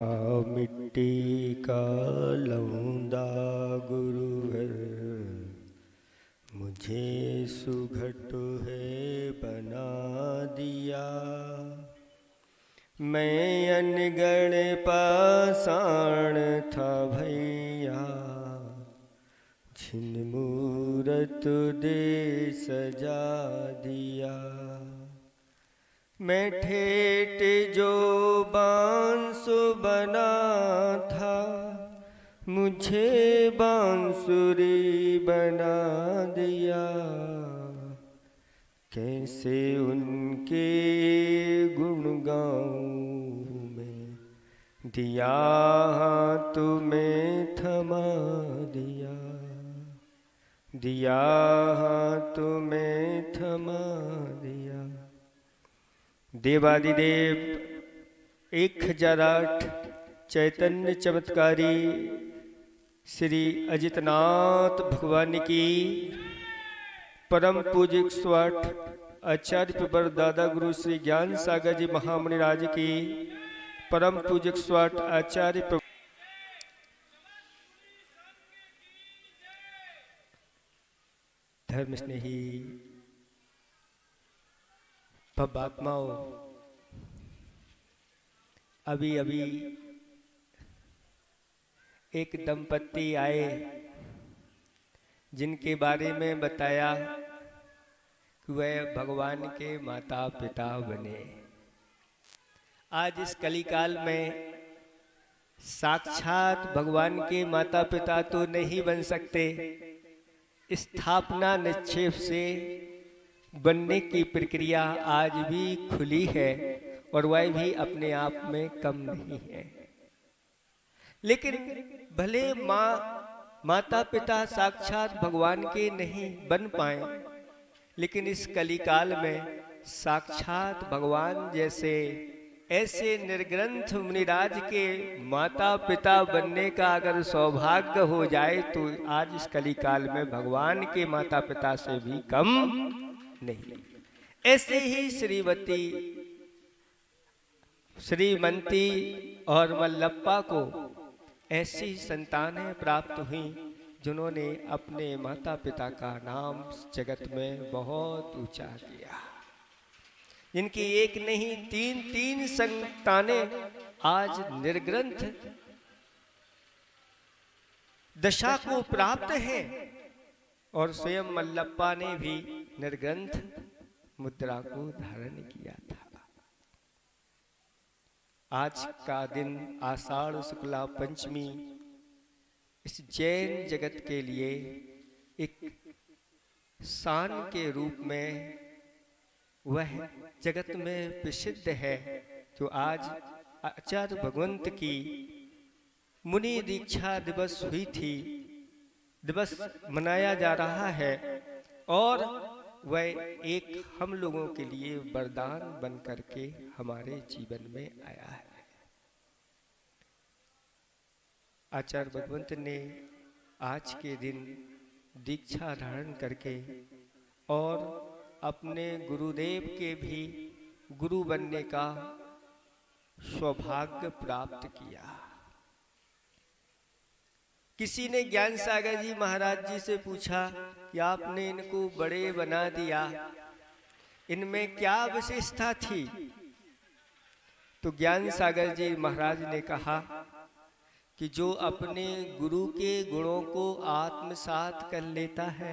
मिट्टी का लौंदा गुरुवर मुझे सुघट है बना दिया। मैं अनगढ़ पाषाण था भैया, छिन मूरत दे सजा दिया। मैं ठेठ जो बांस बना था, मुझे बांसुरी बना दिया। कैसे उनके गुण गाऊं मैं, दिया हाथ में थमा दिया, दिया हाथ में थमा दिया। देवादिदेव 1008 चैतन्य चमत्कारी श्री अजितनाथ भगवान की परम पूज्य 108 आचार्य प्रवर दादा गुरु श्री ज्ञान सागर जी महामुनि राज की परम पूज्य 108 आचार्य धर्म स्नेही भवात्माओं, अभी अभी एक दंपत्ति आए जिनके बारे में बताया कि वह भगवान के माता पिता बने। आज इस कलिकाल में साक्षात भगवान के माता पिता तो नहीं बन सकते, स्थापना निक्षेप से बनने की प्रक्रिया आज भी खुली है और वह भी अपने आप में कम नहीं है। लेकिन भले माता पिता साक्षात भगवान के नहीं बन पाए, लेकिन इस कलिकाल में साक्षात भगवान जैसे ऐसे निर्ग्रंथ मुनिराज के माता पिता बनने का अगर सौभाग्य हो जाए तो आज इस कलिकाल में भगवान के माता पिता से भी कम नहीं। ऐसे ही श्रीवती, श्रीमंती और मल्लप्पा को ऐसी संतानें प्राप्त हुई जिन्होंने अपने माता पिता का नाम जगत में बहुत ऊंचा किया। इनकी एक नहीं तीन संतानें आज निर्ग्रंथ दशा को प्राप्त हैं और स्वयं मल्लप्पा ने भी निर्ग्रंथ मुद्रा को धारण किया था। आज का दिन आषाढ़ शुक्ला पंचमी इस जैन जगत के लिए एक शान के रूप में वह जगत में प्रसिद्ध है। जो आज आचार्य भगवंत की मुनि दीक्षा दिवस हुई थी, दिवस मनाया जा रहा है और वह एक हम लोगों के लिए वरदान बन करके हमारे जीवन में आया है। आचार्य भगवंत ने आज के दिन दीक्षा धारण करके और अपने गुरुदेव के भी गुरु बनने का सौभाग्य प्राप्त किया। किसी ने ज्ञान सागर जी महाराज जी से पूछा कि आपने इनको बड़े बना दिया, इनमें क्या विशेषता थी? तो ज्ञान सागर जी महाराज ने कहा कि जो अपने गुरु के गुणों को आत्मसात कर लेता है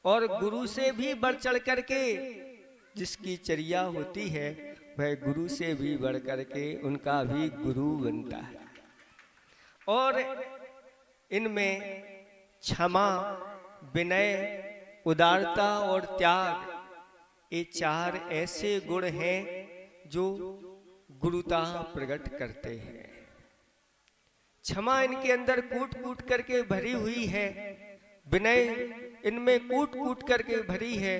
और गुरु से भी बढ़ चढ़ करके जिसकी चर्या होती है, वह गुरु से भी बढ़ करके उनका भी गुरु बनता है। और इनमें क्षमा, विनय, उदारता और त्याग, ये चार ऐसे गुण हैं जो गुरुता प्रकट करते हैं। क्षमा इनके अंदर कूट कूट करके भरी हुई है, विनय इनमें कूट कूट करके भरी है,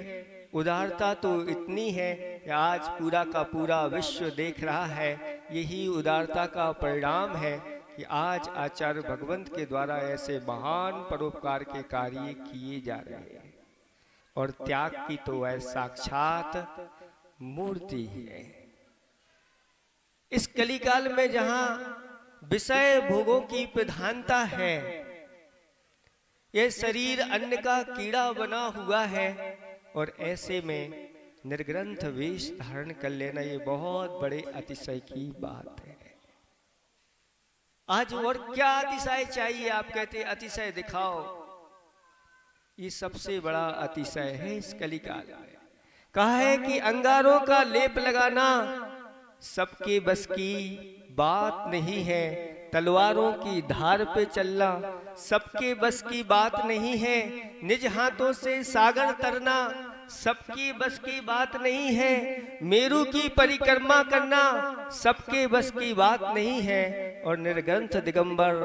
उदारता तो इतनी है कि आज पूरा का पूरा विश्व देख रहा है। यही उदारता का परिणाम है कि आज आचार्य भगवंत के द्वारा ऐसे महान परोपकार के कार्य किए जा रहे हैं। और त्याग की तो वह साक्षात मूर्ति है। इस कलिकाल में जहां विषय भोगों की प्रधानता है, यह शरीर अन्न का कीड़ा बना हुआ है, और ऐसे में निर्ग्रंथ वेश धारण कर लेना ये बहुत बड़े अतिशय की बात है। आज और क्या अतिशय चाहिए? आप कहते अतिशय दिखाओ, ये सबसे बड़ा अतिशय है इस कलिकाल में। कहा है कि अंगारों का लेप लगाना सबके बस की बात नहीं है, तलवारों की धार पे चलना सबके बस की बात नहीं है, निज हाथों से सागर तरना सबकी बस की बात नहीं है, मेरू की परिक्रमा करना सबके बस की बात नहीं है, और निर्ग्रंथ दिगंबर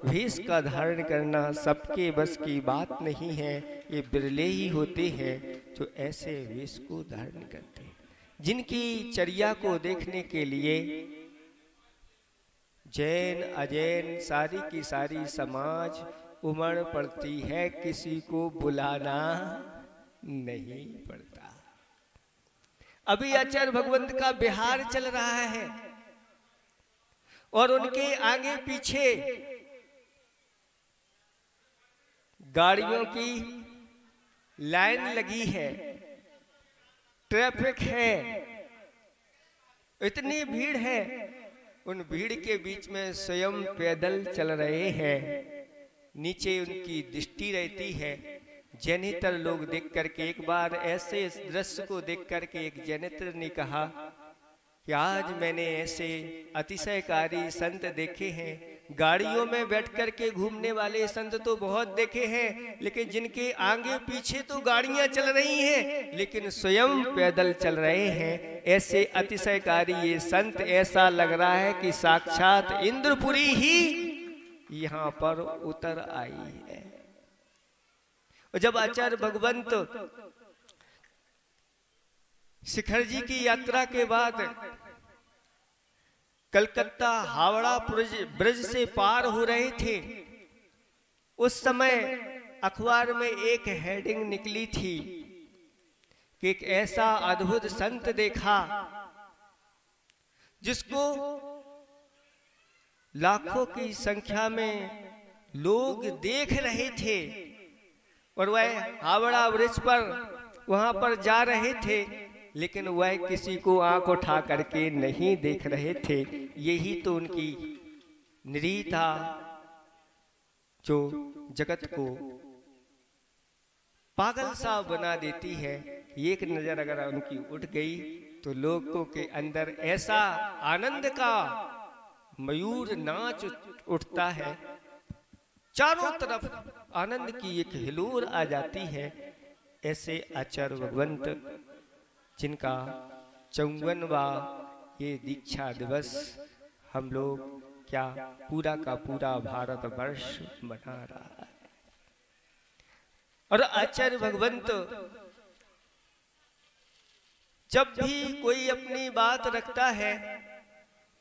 वेश का धारण करना सबके बस की बात नहीं है। ये बिरले ही होते हैं जो ऐसे वेश को धारण करते हैं, जिनकी चर्या को देखने के लिए जैन अजैन सारी की सारी समाज उमड़ पड़ती है, किसी को बुलाना नहीं पड़ता। अभी आचार्य भगवंत का बिहार चल रहा है और उनके आगे पीछे गाड़ियों की लाइन लगी है, ट्रैफिक है, इतनी भीड़ है। उन भीड़ के बीच में स्वयं पैदल चल रहे हैं, नीचे उनकी दृष्टि रहती है। जैनेतर लोग देख करके, एक बार ऐसे इस दृश्य को देख करके एक जैनेतर ने कहा कि आज मैंने ऐसे अतिशयकारी संत देखे हैं, गाड़ियों में बैठ करके घूमने वाले संत तो बहुत देखे हैं, लेकिन जिनके आगे पीछे तो गाड़ियां चल रही हैं लेकिन स्वयं पैदल चल रहे हैं, ऐसे अतिशयकारी ये संत, ऐसा लग रहा है कि साक्षात इंद्रपुरी ही यहाँ पर उतर आई है। और जब आचार्य भगवंत शिखर जी की यात्रा के बाद कलकत्ता हावड़ा ब्रिज से पार हो रहे थे, उस समय अखबार में एक हेडिंग निकली थी कि एक ऐसा अद्भुत संत देखा जिसको लाखों की संख्या में लोग देख रहे थे, और वह हावड़ा ब्रिज पर वहां पर जा रहे थे, लेकिन वह किसी को आंख उठा करके नहीं देख रहे थे। यही तो उनकी निरी था जो जगत को पागल सा बना देती है। एक नजर अगर उनकी उठ गई तो लोगों के अंदर ऐसा आनंद का मयूर नाच उठता है, चारों तरफ आनंद की एक हिलोर आ जाती है। ऐसे आचार्य भगवंत जिनका 54वां ये दीक्षा दिवस हम लोग क्या पूरा का पूरा भारत वर्ष मना रहा है। और आचार्य भगवंत जब भी कोई अपनी बात रखता है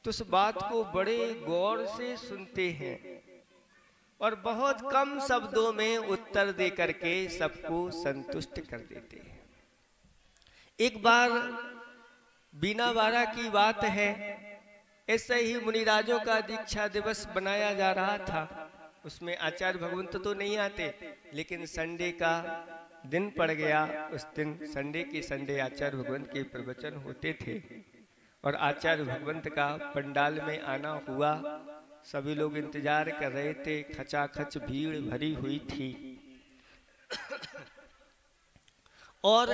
तो उस बात को बड़े गौर से सुनते हैं और बहुत कम शब्दों में उत्तर दे करके सबको संतुष्ट कर देते हैं। एक बार बीनावाड़ा की बात है, ऐसे ही मुनिराजों का दीक्षा दिवस बनाया जा रहा था। उसमें आचार्य भगवंत तो नहीं आते, लेकिन संडे का दिन पड़ गया। उस दिन संडे के संडे आचार्य भगवंत के प्रवचन होते थे और आचार्य भगवंत का पंडाल में आना हुआ। सभी लोग इंतजार कर रहे थे, खचाखच भीड़ भरी हुई थी। और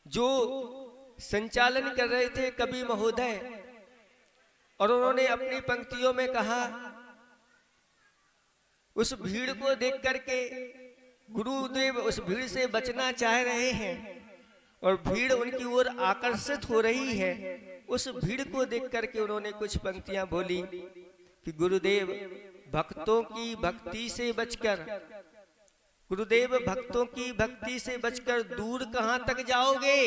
जो संचालन कर रहे थे कवि महोदय, और उन्होंने अपनी पंक्तियों में कहा, उस भीड़ को देख करके गुरुदेव उस भीड़ से बचना चाह रहे हैं और भीड़ उनकी ओर आकर्षित हो रही है। उस भीड़ को देख करके उन्होंने कुछ पंक्तियां बोली कि गुरुदेव भक्तों की भक्ति से बचकर, गुरुदेव भक्तों की भक्ति से बचकर दूर कहां तक जाओगे,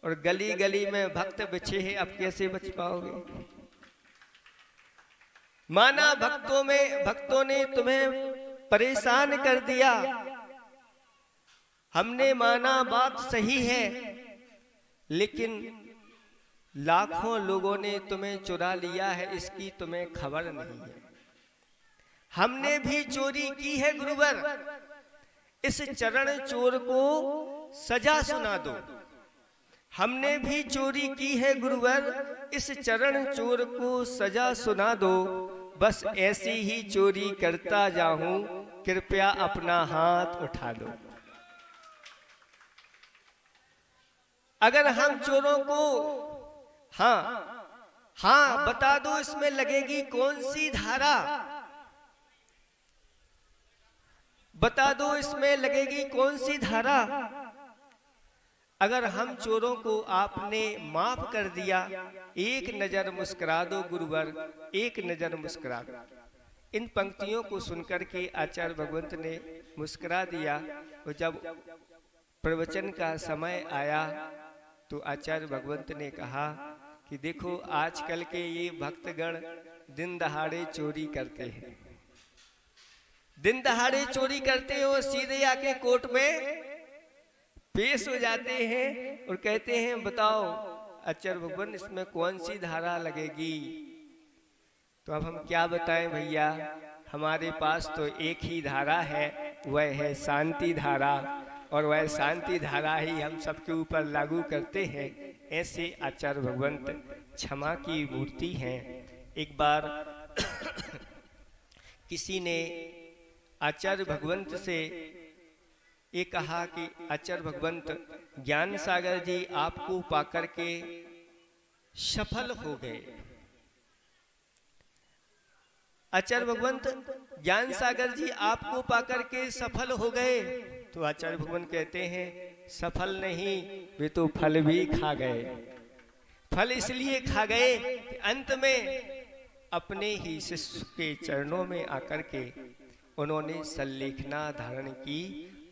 और गली गली में भक्त बिछे हैं, अब कैसे बच पाओगे। माना भक्तों ने तुम्हें परेशान कर दिया, हमने माना बात सही है, लेकिन लाखों लोगों ने तुम्हें चुरा लिया है, इसकी तुम्हें खबर नहीं है। हमने भी चोरी की है गुरुवर, इस चरण चोर को सजा सुना दो। हमने भी चोरी की है गुरुवर, इस चरण चोर को सजा सुना दो। बस ऐसी ही चोरी करता जाऊं, कृपया अपना हाथ उठा दो। अगर हम चोरों को हाँ बता दो, इसमें लगेगी कौन सी धारा, बता दो इसमें लगेगी कौन सी धारा। अगर हम चोरों को आपने माफ कर दिया, एक नजर मुस्कुरा दो गुरुवर, एक नजर मुस्कुरा दो। इन पंक्तियों को सुनकर के आचार्य भगवंत ने मुस्कुरा दिया। और जब प्रवचन का समय आया तो आचार्य भगवंत ने कहा कि देखो आजकल के ये भक्तगण दिन दहाड़े चोरी करते हैं, दिन दहाड़े चोरी करते हो, सीधे आके कोर्ट में पेश हो जाते हैं और कहते हैं बताओ आचार्य भगवान इसमें कौन सी धारा लगेगी। तो अब हम क्या बताएं भैया, हमारे पास तो एक ही धारा है, वह है शांति धारा, और वह शांति धारा ही हम सबके ऊपर लागू करते हैं। ऐसे आचार्य भगवंत क्षमा की मूर्ति हैं। एक बार किसी ने आचार्य भगवंत से ये कहा कि आचार्य भगवंत ज्ञान सागर जी आपको पाकर के सफल हो गए। आचार्य भगवंत ज्ञान सागर जी आपको पाकर के सफल हो गए। तो आचार्य भगवान कहते हैं सफल नहीं, वे तो फल भी खा गए। फल इसलिए खा गए कि अंत में अपने ही शिष्य के चरणों में आकर के उन्होंने सल्लेखना धारण की,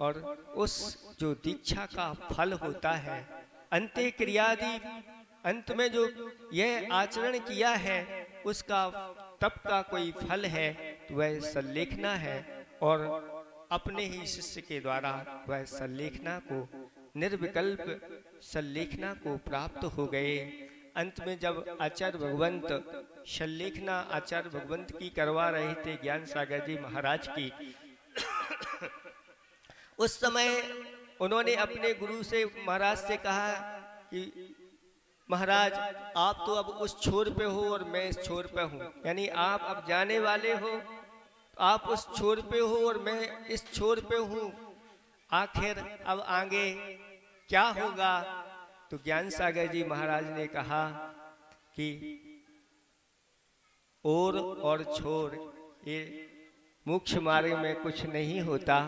और उस जो दीक्षा का फल होता है, अंत्य क्रियादि अंत में जो यह आचरण किया है उसका तप का कोई फल है तो वह सल्लेखना है। और अपने ही शिष्य के द्वारा वह सल्लेखना को, निर्विकल्प सल्लेखना को प्राप्त हो गए। अंत में जब आचार्य भगवंत सल्लेखना आचार्य भगवंत की करवा रहे थे ज्ञान सागर जी महाराज की, उस समय उन्होंने अपने गुरु से महाराज से कहा कि महाराज आप तो अब उस छोर पे हो और मैं इस छोर पे हूँ, यानी आप अब जाने वाले हो, आप उस छोर पे हो और मैं इस छोर पे हूँ, आखिर अब आगे क्या होगा। तो ज्ञान सागर जी महाराज ने कहा कि और छोर ये मोक्ष मार्ग में कुछ नहीं होता,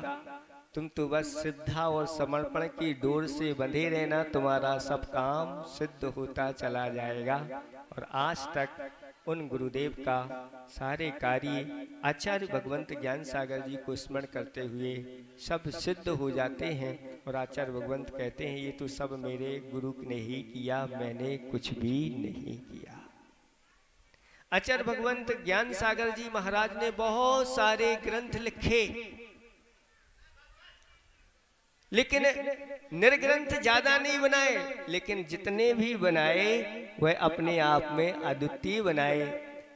तुम तो बस श्रद्धा और समर्पण की डोर से बंधे रहना, तुम्हारा सब काम सिद्ध होता चला जाएगा। और आज तक उन गुरुदेव का सारे कार्य आचार्य भगवंत ज्ञान सागर जी को स्मरण करते हुए सब सिद्ध हो जाते हैं। और आचार्य भगवंत कहते हैं ये तो सब मेरे गुरु ने ही किया, मैंने कुछ भी नहीं किया। आचार्य भगवंत ज्ञान सागर जी महाराज ने बहुत सारे ग्रंथ लिखे, लेकिन निर्ग्रंथ ज्यादा नहीं बनाए, लेकिन जितने भी बनाए वह अपने आप में अद्वितीय बनाए।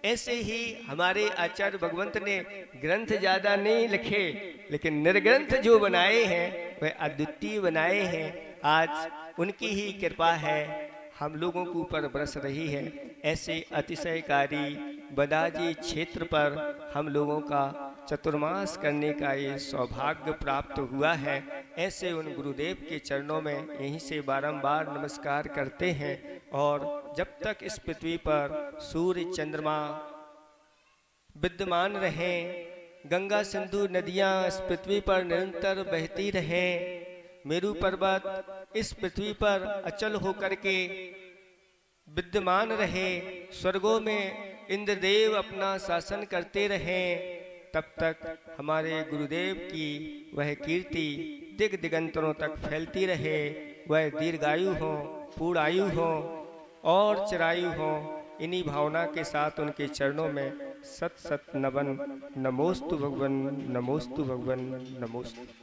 ऐसे ही हमारे आचार्य भगवंत ने ग्रंथ ज्यादा नहीं लिखे, लेकिन निर्ग्रंथ जो बनाए हैं वह अद्वितीय बनाए हैं। आज उनकी ही कृपा है हम लोगों के ऊपर बरस रही है। ऐसे अतिशयकारी बदाजी क्षेत्र पर हम लोगों का चतुर्मास करने का ये सौभाग्य प्राप्त हुआ है। ऐसे उन गुरुदेव के चरणों में यहीं से बारंबार नमस्कार करते हैं। और जब तक इस पृथ्वी पर सूर्य चंद्रमा विद्यमान रहें, गंगा सिंधु नदियां इस पृथ्वी पर निरंतर बहती रहें, मेरू पर्वत इस पृथ्वी पर अचल होकर के विद्यमान रहे, स्वर्गों में इंद्रदेव अपना शासन करते रहें, तब तक हमारे गुरुदेव की वह कीर्ति दिग दिगंतरों तक फैलती रहे। वह दीर्घायु हो, पूर्णायु हो और चिरायु हो। इन्हीं भावना के साथ उनके चरणों में सत सत नमन। नमोस्तु भगवन, नमोस्तु भगवन, नमोस्तु।